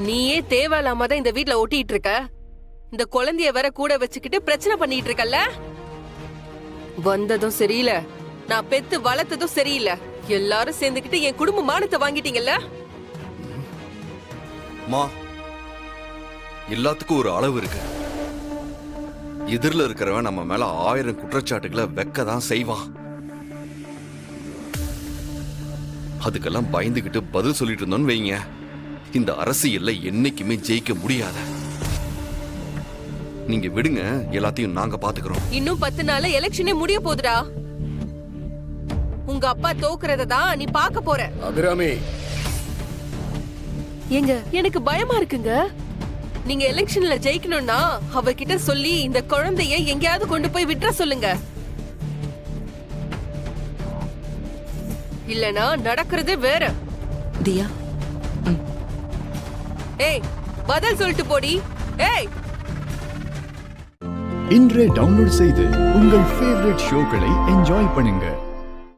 நீயே தேவையில்லாம தான் இந்த வீட்ல ஒட்டிட்டு இருக்க. இந்த குழந்தைய வேற கூட வச்சுக்கிட்டு பிரச்சனை பண்ணிட்டு இருக்கல்ல. வந்ததும் சரியில்லை, நான் பெத்து வளர்த்ததும் சரியில்லை. எல்லாரும் சேர்ந்துக்கிட்டு என் குடும்ப மானத்தை வாங்கிட்டீங்கல்ல. எல்லாத்துக்கும் ஒரு அளவு இருக்கு. எதிரில் இருக்கிறவன் நம்ம மேல 1000 குற்றச்சாட்டுகளை வைக்கதான் செய்வான். அதுக்கெல்லாம் பயந்துகிட்டு பதில் சொல்லிட்டு இருந்தோன்னு வைங்க, இந்த அரசியல்ல என்னைக்குமே ஜெயிக்க முடியாத. நீங்க விடுங்க, எல்லாத்தையும் நாங்க பாத்துக்கிறோம். இன்னும் 10 நாள்ல எலெக்ஷனே முடிய போகுதுடா. உங்க அப்பா தோக்குறத தான் நீ பார்க்க போற. அபிராமி, ஏங்க எனக்கு பயமா இருக்குங்க. நீங்க எலெக்ஷன்ல ஜெயிக்கணும்னா அவகிட்ட சொல்லி இந்த குழந்தைய எங்கேயாவது கொண்டு போய் விட்டுற சொல்லுங்க. இல்லனா நடக்கிறது வேற. தியா, ஏய் பதில் சொல்லிட்டு போடி. ஏய், இன்றே டவுன்லோட் செய்து உங்கள் ஃபேவரட் ஷோக்களை என்ஜாய் பண்ணுங்க.